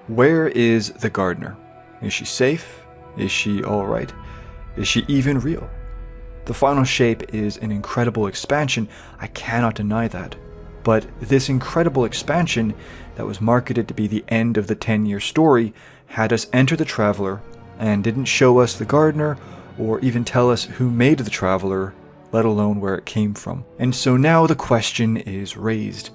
Where is the gardener? Is she safe? Is she alright? Is she even real? The final shape is an incredible expansion, I cannot deny that. But this incredible expansion that was marketed to be the end of the 10-year story had us enter the Traveler and didn't show us the gardener or even tell us who made the Traveler, let alone where it came from. And so now the question is raised.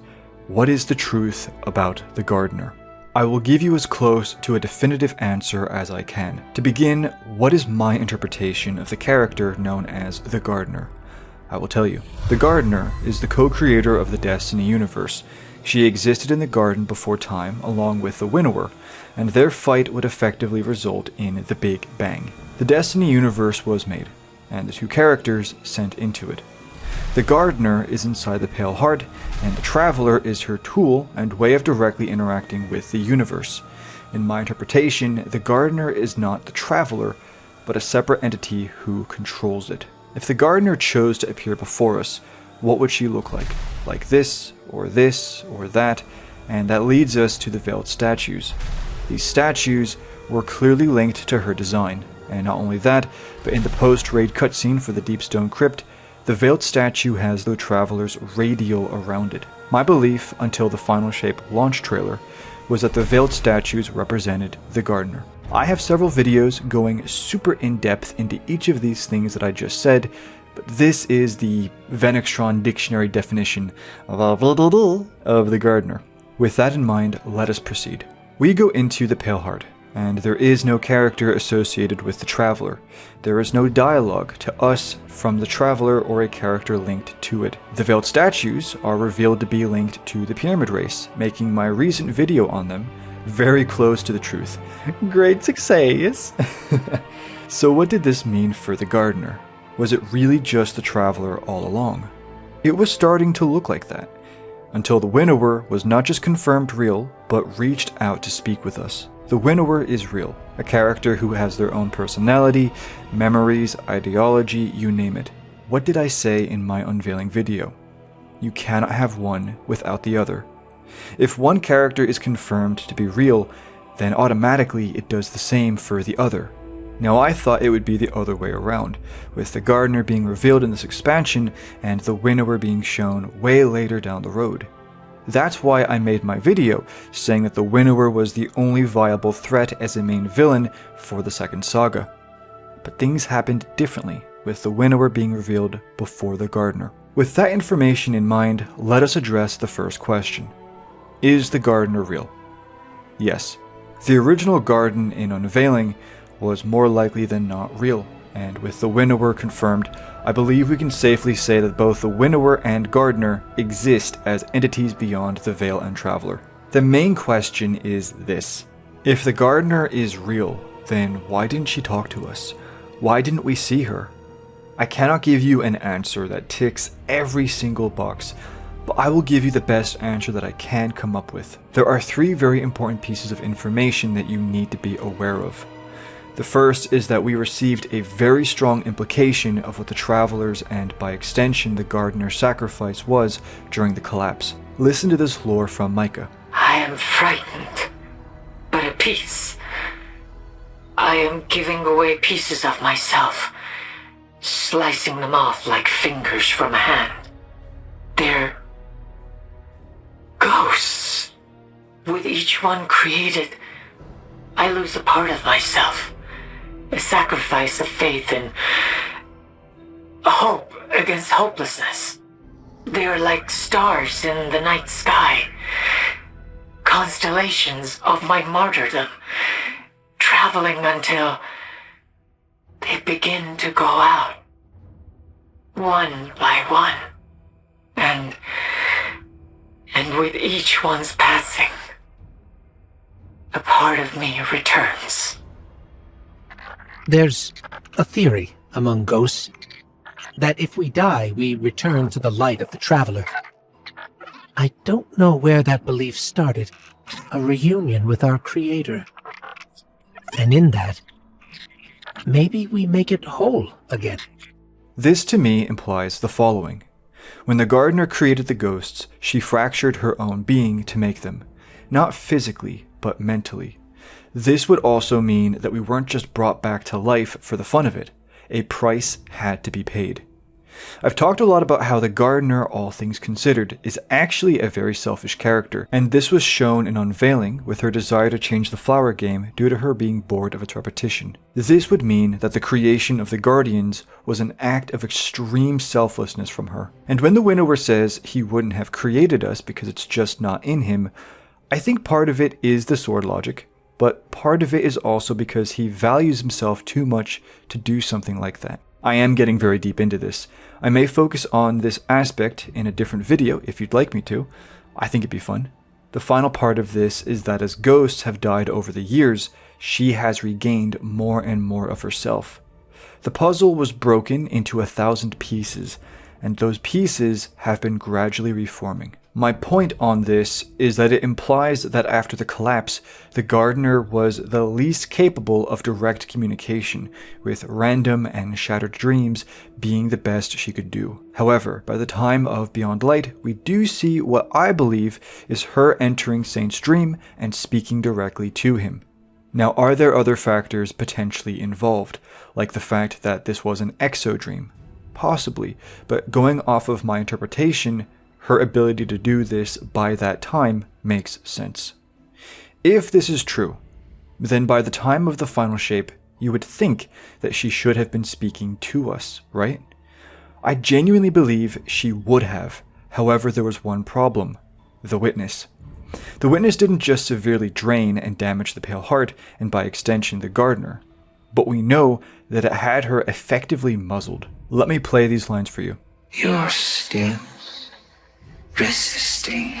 What is the truth about the gardener? I will give you as close to a definitive answer as I can. To begin, what is my interpretation of the character known as the gardener? I will tell you. The gardener is the co-creator of the Destiny universe. She existed in the garden before time along with the Winnower, and their fight would effectively result in the Big Bang. The Destiny universe was made, and the two characters sent into it. The gardener is inside the Pale Heart, and the Traveler is her tool and way of directly interacting with the universe. In my interpretation, the gardener is not the Traveler, but a separate entity who controls it. If the gardener chose to appear before us, what would she look like? Like this, or that, and that leads us to the veiled statues. These statues were clearly linked to her design, and not only that, but in the post-raid cutscene for the Deepstone Crypt, the veiled statue has the Traveler's radial around it. My belief, until the Final Shape launch trailer, was that the veiled statues represented the gardener. I have several videos going super in-depth into each of these things that I just said, but this is the Venextron dictionary definition of the gardener. With that in mind, let us proceed. We go into the Pale Heart, and there is no character associated with the Traveler. There is no dialogue to us from the Traveler or a character linked to it. The veiled statues are revealed to be linked to the Pyramid Race, making my recent video on them very close to the truth. Great success! So what did this mean for the gardener? Was it really just the Traveler all along? It was starting to look like that, until the Winnower was not just confirmed real, but reached out to speak with us. The Winnower is real, a character who has their own personality, memories, ideology, you name it. What did I say in my unveiling video? You cannot have one without the other. If one character is confirmed to be real, then automatically it does the same for the other. Now I thought it would be the other way around, with the gardener being revealed in this expansion and the Winnower being shown way later down the road. That's why I made my video, saying that the Winnower was the only viable threat as a main villain for the second saga. But things happened differently, with the Winnower being revealed before the gardener. With that information in mind, let us address the first question. Is the gardener real? Yes. The original garden in Unveiling was more likely than not real, and with the Winnower confirmed, I believe we can safely say that both the Winnower and gardener exist as entities beyond the Veil and Traveler. The main question is this. If the gardener is real, then why didn't she talk to us? Why didn't we see her? I cannot give you an answer that ticks every single box, but I will give you the best answer that I can come up with. There are three very important pieces of information that you need to be aware of. The first is that we received a very strong implication of what the Travelers and by extension the Gardener's sacrifice was during the collapse. Listen to this lore from Micah. I am frightened, but at peace. I am giving away pieces of myself, slicing them off like fingers from a hand. They're ghosts. With each one created, I lose a part of myself. A sacrifice of faith and hope against hopelessness. They are like stars in the night sky, constellations of my martyrdom, traveling until they begin to go out, one by one, and with each one's passing, a part of me returns. There's a theory among ghosts that if we die, we return to the light of the Traveler. I don't know where that belief started, a reunion with our Creator. And in that, maybe we make it whole again. This to me implies the following. When the Gardener created the ghosts, she fractured her own being to make them, not physically, but mentally. This would also mean that we weren't just brought back to life for the fun of it. A price had to be paid. I've talked a lot about how the gardener, all things considered, is actually a very selfish character, and this was shown in Unveiling with her desire to change the flower game due to her being bored of its repetition. This would mean that the creation of the Guardians was an act of extreme selflessness from her. And when the Winnower says he wouldn't have created us because it's just not in him, I think part of it is the sword logic, but part of it is also because he values himself too much to do something like that. I am getting very deep into this. I may focus on this aspect in a different video if you'd like me to. I think it'd be fun. The final part of this is that as ghosts have died over the years, she has regained more and more of herself. The puzzle was broken into 1,000 pieces, and those pieces have been gradually reforming. My point on this is that it implies that after the collapse, the gardener was the least capable of direct communication, with random and shattered dreams being the best she could do. However, by the time of Beyond Light, we do see what I believe is her entering Saint's dream and speaking directly to him. Now, are there other factors potentially involved, like the fact that this was an exo-dream? Possibly, but going off of my interpretation, her ability to do this by that time makes sense. If this is true, then by the time of the final shape, you would think that she should have been speaking to us, right? I genuinely believe she would have. However, there was one problem: the witness. The witness didn't just severely drain and damage the Pale Heart, and by extension the gardener, but we know that it had her effectively muzzled. Let me play these lines for you. You're still resisting.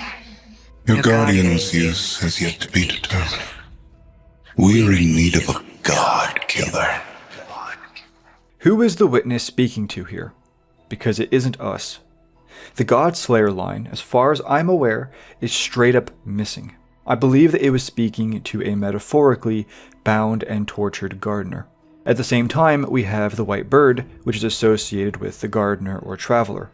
Your guardian's use has yet to be determined. We're in need of a god killer. Who is the witness speaking to here? Because it isn't us. The God Slayer line, as far as I'm aware, is straight up missing. I believe that it was speaking to a metaphorically bound and tortured gardener. At the same time, we have the white bird, which is associated with the gardener or traveler.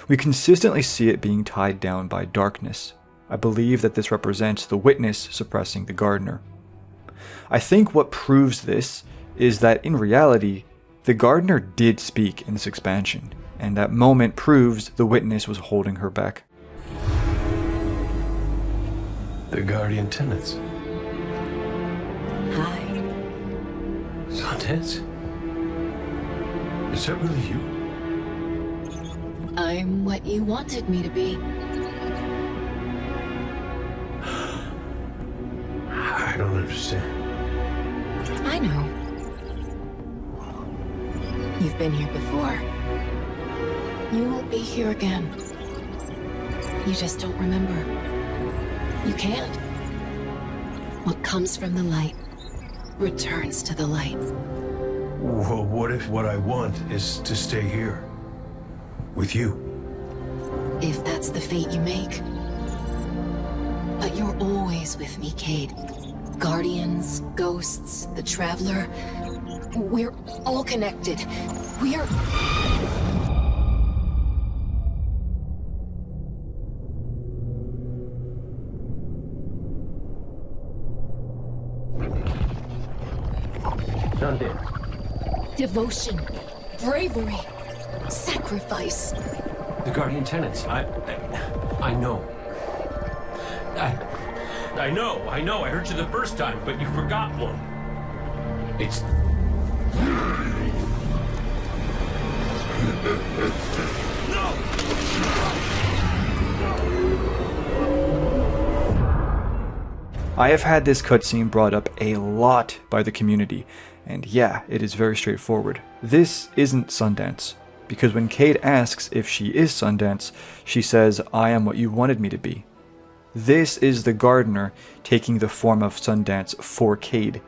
We consistently see it being tied down by darkness. I believe that this represents the witness suppressing the gardener. I think what proves this is that in reality, the gardener did speak in this expansion, and that moment proves the witness was holding her back. The guardian tenants. Hi. Sundance? Is that really you? I'm what you wanted me to be. I don't understand. I know. You've been here before. You will be here again. You just don't remember. You can't. What comes from the light returns to the light. Well, what if what I want is to stay here? With you? If that's the fate you make. But you're always with me, Cayde. Guardians, ghosts, the Traveler. We're all connected. We're... Devotion, bravery, sacrifice. The guardian tenants. I know. I know. I heard you the first time, but you forgot one. It's... No! I have had this cutscene brought up a lot by the community, and yeah, it is very straightforward. This isn't Sundance, because when Cayde asks if she is Sundance, she says, "I am what you wanted me to be." This is the gardener taking the form of Sundance for Cayde,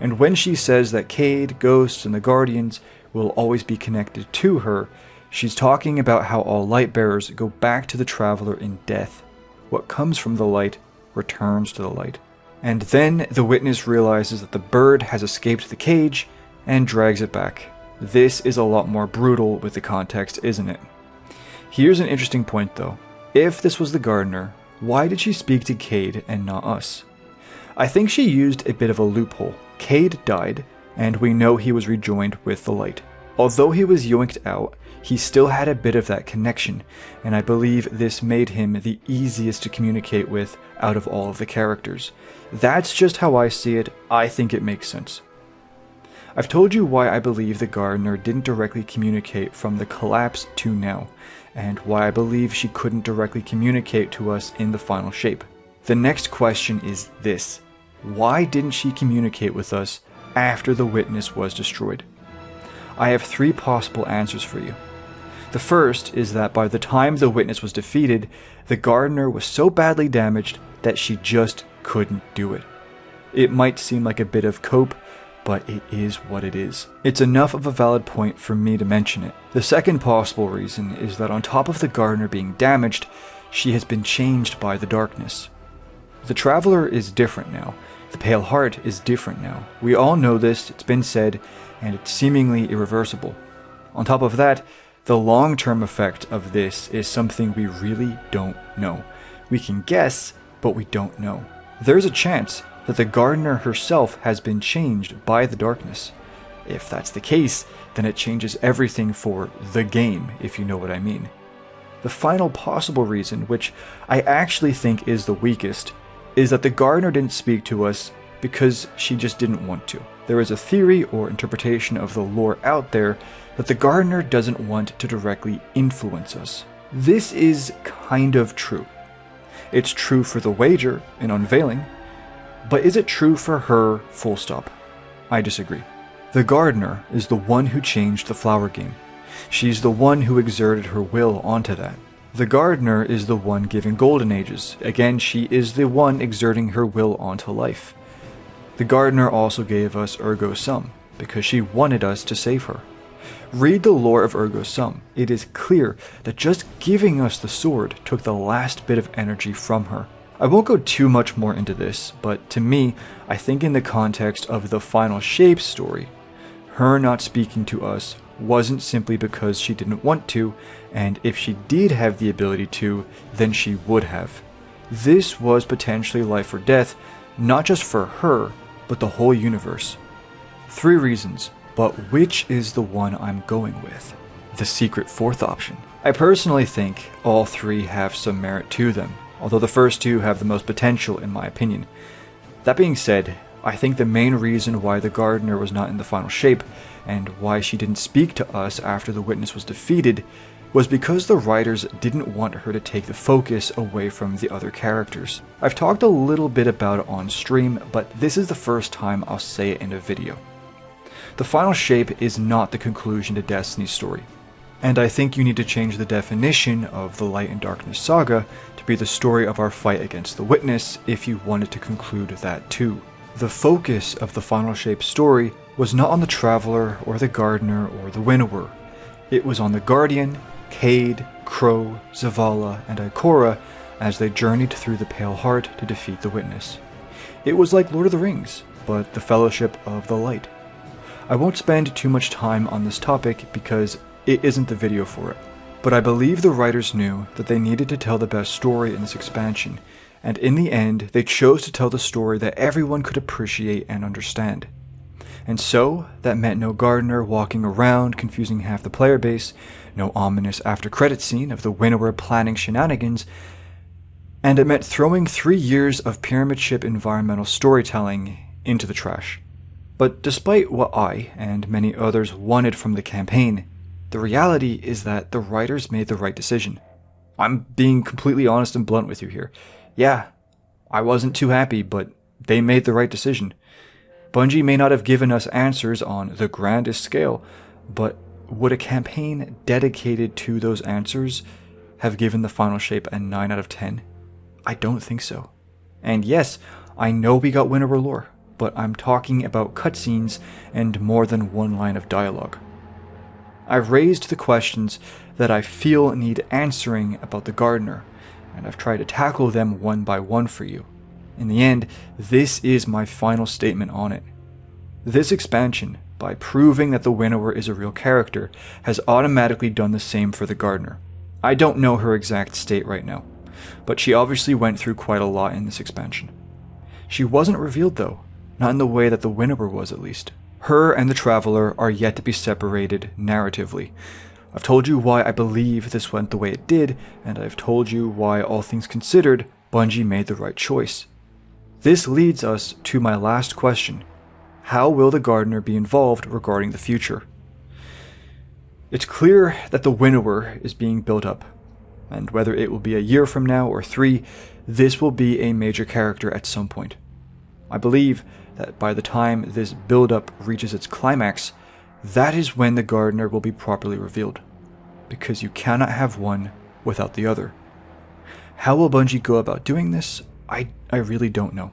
and when she says that Cayde, ghosts, and the Guardians will always be connected to her, she's talking about how all light bearers go back to the Traveler in death. What comes from the light returns to the light. And then the witness realizes that the bird has escaped the cage and drags it back. This is a lot more brutal with the context, isn't it? Here's an interesting point though. If this was the gardener, why did she speak to Cayde and not us? I think she used a bit of a loophole. Cayde died, and we know he was rejoined with the light. Although he was yoinked out, he still had a bit of that connection, and I believe this made him the easiest to communicate with out of all of the characters. That's just how I see it. I think it makes sense. I've told you why I believe the Gardener didn't directly communicate from the collapse to now, and why I believe she couldn't directly communicate to us in the final shape. The next question is this: why didn't she communicate with us after the witness was destroyed? I have 3 possible answers for you. The first is that by the time the witness was defeated, the Gardener was so badly damaged that she just couldn't do it. It might seem like a bit of cope, but it is what it is. It's enough of a valid point for me to mention it. The second possible reason is that on top of the Gardener being damaged, she has been changed by the darkness. The Traveler is different now. The Pale Heart is different now. We all know this, it's been said, and it's seemingly irreversible. On top of that, the long-term effect of this is something we really don't know. We can guess, but we don't know. There's a chance that the Gardener herself has been changed by the darkness. If that's the case, then it changes everything for the game, if you know what I mean. The final possible reason, which I actually think is the weakest, is that the Gardener didn't speak to us because she just didn't want to. There is a theory or interpretation of the lore out there that the Gardener doesn't want to directly influence us. This is kind of true. It's true for the Wager in Unveiling, but is it true for her full stop? I disagree. The Gardener is the one who changed the flower game. She's the one who exerted her will onto that. The Gardener is the one giving Golden Ages. Again, she is the one exerting her will onto life. The Gardener also gave us Ergo Sum, because she wanted us to save her. Read the lore of Ergo Sum. It is clear that just giving us the sword took the last bit of energy from her. I won't go too much more into this, but to me, I think in the context of the Final Shape story, her not speaking to us wasn't simply because she didn't want to, and if she did have the ability to, then she would have. This was potentially life or death, not just for her, but the whole universe. 3 reasons, but which is the one I'm going with? The secret 4th option. I personally think all 3 have some merit to them, although the first 2 have the most potential in my opinion. That being said, I think the main reason why the Gardener was not in the final shape, and why she didn't speak to us after the witness was defeated, was because the writers didn't want her to take the focus away from the other characters. I've talked a little bit about it on stream, but this is the first time I'll say it in a video. The final shape is not the conclusion to Destiny's story, and I think you need to change the definition of the Light and Darkness saga to be the story of our fight against the Witness if you wanted to conclude that too. The focus of the Final Shape story was not on the Traveler or the Gardener or the Winnower. It was on the Guardian, Cayde, Crow, Zavala, and Ikora as they journeyed through the Pale Heart to defeat the Witness. It was like Lord of the Rings, but the Fellowship of the Light. I won't spend too much time on this topic because it isn't the video for it, but I believe the writers knew that they needed to tell the best story in this expansion, and in the end they chose to tell the story that everyone could appreciate and understand. And so, that meant no Gardener walking around confusing half the player base, no ominous after-credit scene of the Winnower planning shenanigans, and it meant throwing 3 years of Pyramid Ship environmental storytelling into the trash. But despite what I, and many others, wanted from the campaign, the reality is that the writers made the right decision. I'm being completely honest and blunt with you here. Yeah, I wasn't too happy, but they made the right decision. Bungie may not have given us answers on the grandest scale, but would a campaign dedicated to those answers have given the Final Shape a 9 out of 10? I don't think so. And yes, I know we got Winnower lore, but I'm talking about cutscenes and more than one line of dialogue. I've raised the questions that I feel need answering about the Gardener, and I've tried to tackle them one by one for you. In the end, this is my final statement on it. This expansion, by proving that the Winnower is a real character, has automatically done the same for the Gardener. I don't know her exact state right now, but she obviously went through quite a lot in this expansion. She wasn't revealed though, not in the way that the Winnower was at least. Her and the Traveler are yet to be separated narratively. I've told you why I believe this went the way it did, and I've told you why, all things considered, Bungie made the right choice. This leads us to my last question. How will the Gardener be involved regarding the future? It's clear that the Winnower is being built up, and whether it will be a year from now or 3, this will be a major character at some point. I believe that by the time this build-up reaches its climax, that is when the Gardener will be properly revealed, because you cannot have one without the other. How will Bungie go about doing this? I really don't know.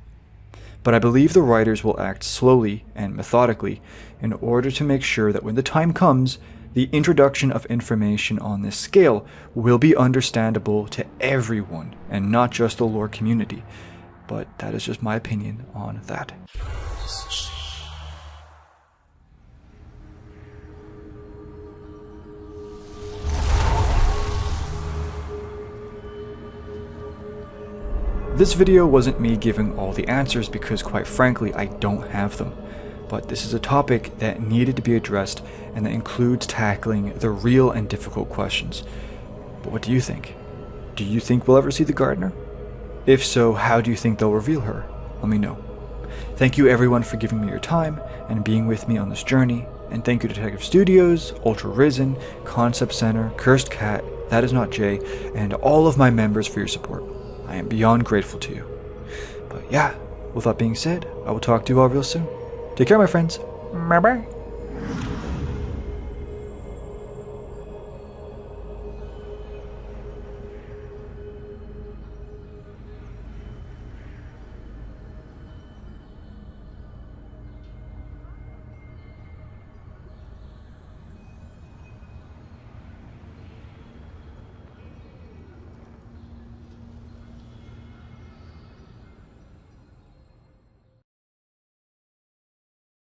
But I believe the writers will act slowly and methodically in order to make sure that when the time comes, the introduction of information on this scale will be understandable to everyone and not just the lore community. But that is just my opinion on that. This video wasn't me giving all the answers because, quite frankly, I don't have them. But this is a topic that needed to be addressed and that includes tackling the real and difficult questions. But what do you think? Do you think we'll ever see the Gardener? If so, how do you think they'll reveal her? Let me know. Thank you everyone for giving me your time and being with me on this journey. And thank you to Detective Studios, Ultra Risen, Concept Center, Cursed Cat, That Is Not Jay, and all of my members for your support. I am beyond grateful to you. But yeah, with that being said, I will talk to you all real soon. Take care, my friends. Bye-bye.